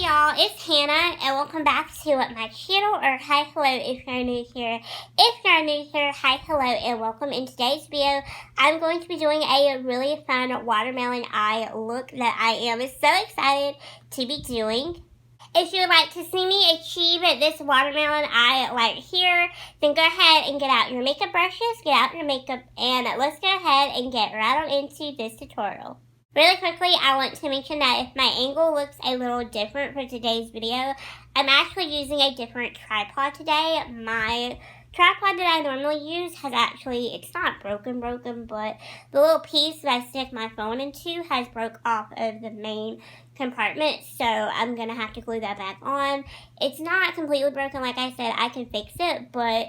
Hey y'all, it's Hannah and welcome back to my channel, or hi hello if you're new here. If you're new here, hi hello and welcome. In today's video, I'm going to be doing a really fun watermelon eye look that I am so excited to be doing. If you would like to see me achieve this watermelon eye right here, then go ahead and get out your makeup brushes, get out your makeup, and let's go ahead and get right on into this tutorial. Really quickly, I want to mention that if my angle looks a little different for today's video, I'm actually using a different tripod today. My tripod that I normally use has actually, it's not broken, but the little piece that I stick my phone into has broke off of the main compartment, so I'm going to have to glue that back on. It's not completely broken, like I said, I can fix it, but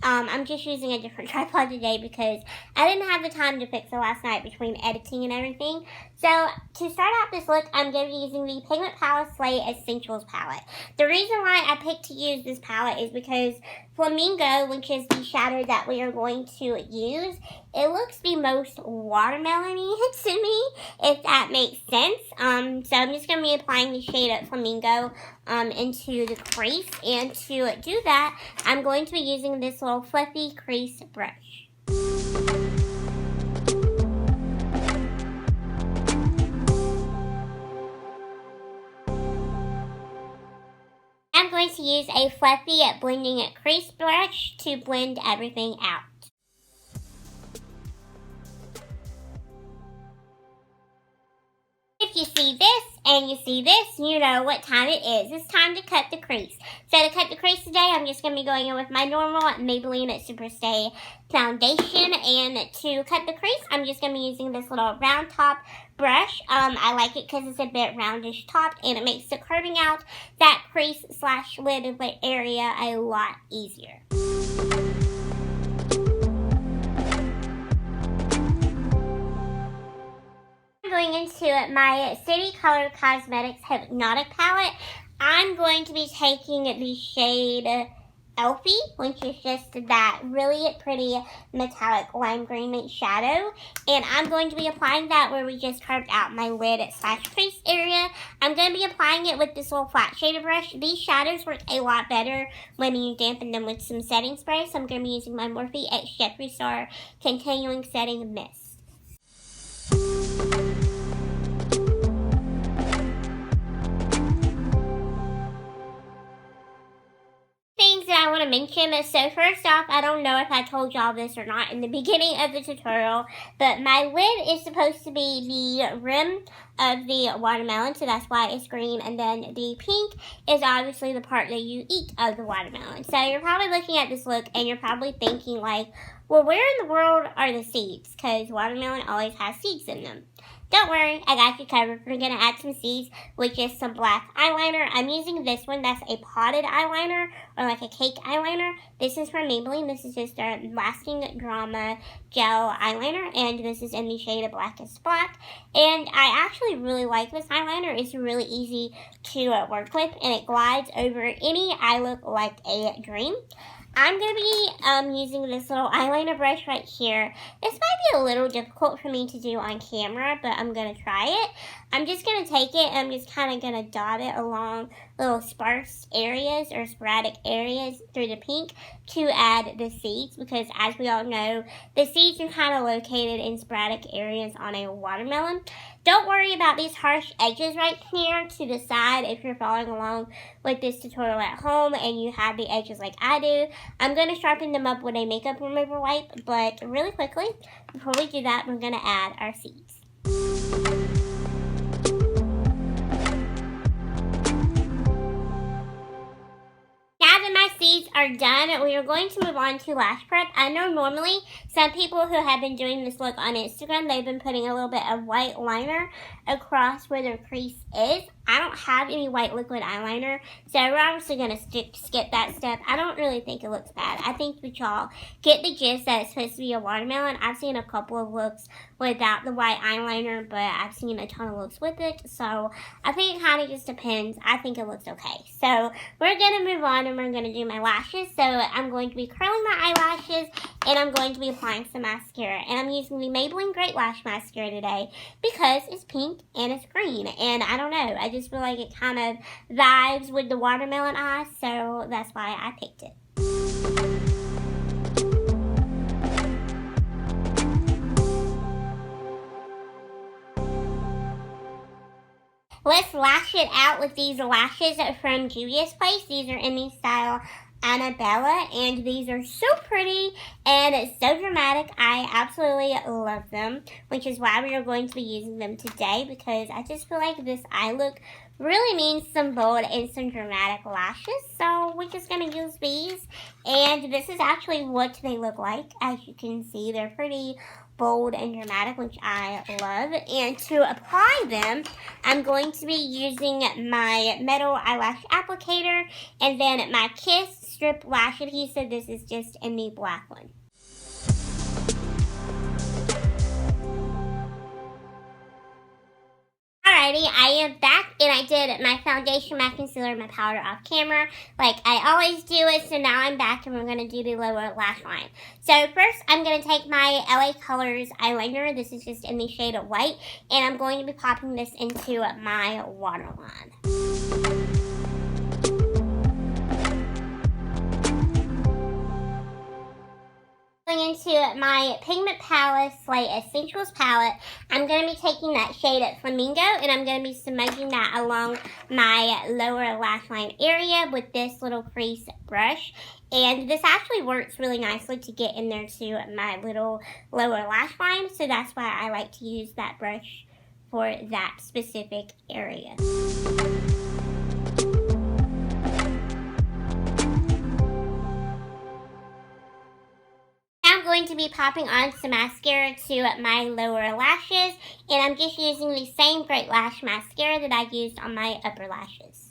I'm just using a different tripod today because I didn't have the time to fix it last night between editing and everything. So to start out this look, I'm going to be using the Pigment Palette Slay Essentials palette. The reason why I picked to use this palette is because Flamingo, which is the shadow that we are going to use, it looks the most watermelon-y to me, if that makes sense. So I'm just going to be applying the shade of Flamingo into the crease, and to do that, I'm going to be using this little fluffy crease brush. I'm going to use a fluffy blending crease brush to blend everything out. If you see this and you see this, you know what time it is. It's time to cut the crease. So to cut the crease today, I'm just going to be going in with my normal Maybelline Superstay foundation. And to cut the crease, I'm just going to be using this little round top brush. I like it because it's a bit roundish topped, and it makes the curving out that crease slash lid area a lot easier. Going into my City Color Cosmetics Hypnotic palette, I'm going to be taking the shade Elfie, which is just that really pretty metallic lime green shadow, and I'm going to be applying that where we just carved out my lid slash crease area. I'm going to be applying it with this little flat shader brush. These shadows work a lot better when you dampen them with some setting spray, so I'm going to be using my Morphe X Jeffree Star Continuing Setting Mist. I want to mention this. So first off, I don't know if I told y'all this or not in the beginning of the tutorial, but my lid is supposed to be the rim of the watermelon, so that's why it's green, and then the pink is obviously the part that you eat of the watermelon. So you're probably looking at this look and you're probably thinking like, well, where in the world are the seeds? Because watermelon always has seeds in them. Don't worry, I got you covered. We're going to add some seeds with just some black eyeliner. I'm using this one. That's a potted eyeliner, or like a cake eyeliner. This is from Maybelline. This is just a Lasting Drama Gel eyeliner, and this is in the shade of Blackest Black. And I actually really like this eyeliner. It's really easy to work with, and it glides over any eye look like a dream. I'm going to be using this little eyeliner brush right here. This might be a little difficult for me to do on camera, but I'm going to try it. I'm just going to take it and I'm just kind of going to dot it along little sparse areas or sporadic areas through the pink to add the seeds, because as we all know, the seeds are kind of located in sporadic areas on a watermelon. Don't worry about these harsh edges right here to the side if you're following along with this tutorial at home and you have the edges like I do. I'm going to sharpen them up with a makeup remover wipe, but really quickly, before we do that, we're going to add our seeds. Seeds are done, we are going to move on to lash prep. I know normally some people who have been doing this look on Instagram, they've been putting a little bit of white liner across where their crease is. I don't have any white liquid eyeliner, so we're obviously going to skip that step. I don't really think it looks bad. I think that y'all get the gist that it's supposed to be a watermelon. I've seen a couple of looks without the white eyeliner, but I've seen a ton of looks with it, so I think it kind of just depends. I think it looks okay. So we're going to move on and we're going to do my lashes. So I'm going to be curling my eyelashes and I'm going to be applying some mascara. And I'm using the Maybelline Great Lash Mascara today because it's pink and it's green. And I don't know, I just feel like it kind of vibes with the watermelon eye, so that's why I picked it. Let's lash it out with these lashes from Juvies Place. These are in the style Annabella, and these are so pretty and so dramatic. I absolutely love them, which is why we are going to be using them today, because I just feel like this eye look really needs some bold and some dramatic lashes. So we're just going to use these, and this is actually what they look like. As you can see, they're pretty bold and dramatic, which I love. And to apply them, I'm going to be using my metal eyelash applicator and then my Kiss strip lash adhesive. This is just in the black one. Alrighty, I am back, and I did my foundation, my concealer, my powder off camera like I always do it. So now I'm back, and we're going to do the lower lash line. So first, I'm going to take my LA Colors eyeliner. This is just in the shade of white, and I'm going to be popping this into my waterline. Into my pigment palette, Slay Essentials palette, I'm going to be taking that shade at Flamingo, and I'm going to be smudging that along my lower lash line area with this little crease brush. And this actually works really nicely to get in there to my little lower lash line, so that's why I like to use that brush for that specific area. I'm going to be popping on some mascara to my lower lashes, and I'm just using the same Great Lash mascara that I used on my upper lashes.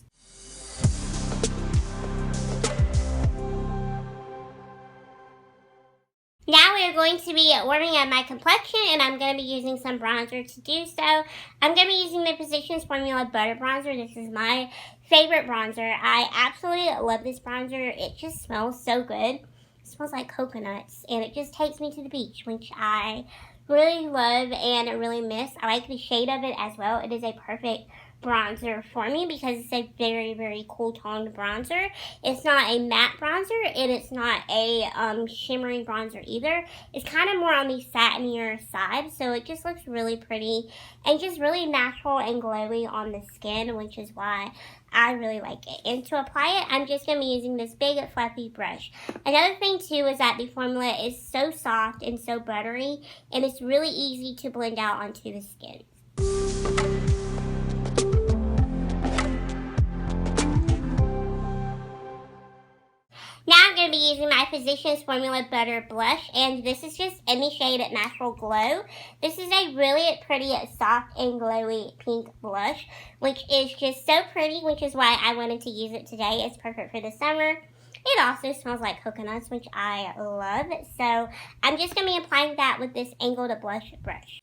Now we are going to be warming up my complexion, and I'm going to be using some bronzer to do so. I'm going to be using the Physicians Formula Butter Bronzer. This is my favorite bronzer. I absolutely love this bronzer. It just smells so good. It smells like coconuts, and it just takes me to the beach, which I really love and really miss. I like the shade of it as well. It is a perfect bronzer for me because it's a very, very cool toned bronzer. It's not a matte bronzer, and it's not a shimmery bronzer either. It's kind of more on the satinier side, so it just looks really pretty and just really natural and glowy on the skin, which is why I really like it. And to apply it, I'm just going to be using this big fluffy brush. Another thing too is that the formula is so soft and so buttery, and it's really easy to blend out onto the skin. Now I'm going to be using my Physicians Formula Butter Blush, and this is just in the shade Natural Glow. This is a really pretty, soft and glowy pink blush, which is just so pretty, which is why I wanted to use it today. It's perfect for the summer. It also smells like coconuts, which I love. So I'm just going to be applying that with this angled blush brush.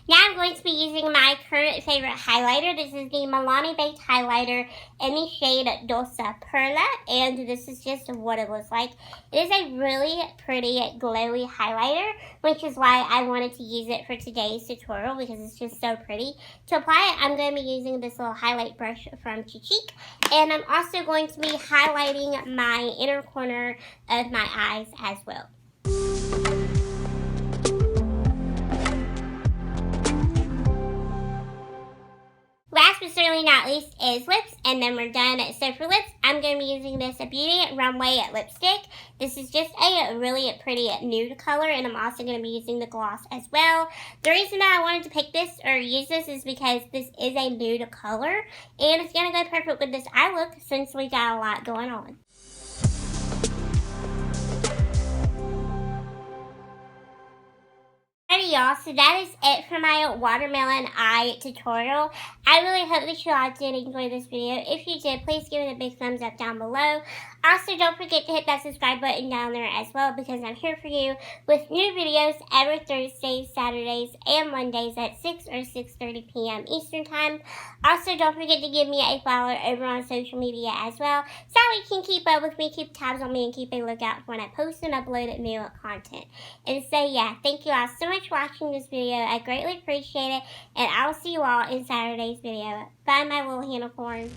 Now I'm going to be using my current favorite highlighter. This is the Milani Baked Highlighter in the shade Dolce Perla, and this is just what it looks like. It is a really pretty glowy highlighter, which is why I wanted to use it for today's tutorial because it's just so pretty. To apply it, I'm going to be using this little highlight brush from Chichique, and I'm also going to be highlighting my inner corner of my eyes as well. Last but certainly not least is lips, and then we're done. So for lips, I'm going to be using this Beauty Runway lipstick. This is just a really pretty nude color, and I'm also going to be using the gloss as well. The reason that I wanted to pick this or use this is because this is a nude color, and it's going to go perfect with this eye look since we got a lot going on. Alrighty, y'all, so that is it for my watermelon eye tutorial. I really hope that you all did enjoy this video. If you did, please give it a big thumbs up down below. Also, don't forget to hit that subscribe button down there as well, because I'm here for you with new videos every Thursdays, Saturdays, and Mondays at 6 or 6:30 p.m. Eastern Time. Also, don't forget to give me a follow over on social media as well, so you can keep up with me, keep tabs on me, and keep a lookout for when I post and upload new content. And so, yeah, thank you all so much for watching. watching this video. I greatly appreciate it, and I'll see you all in Saturday's video. Bye, my little unicorns.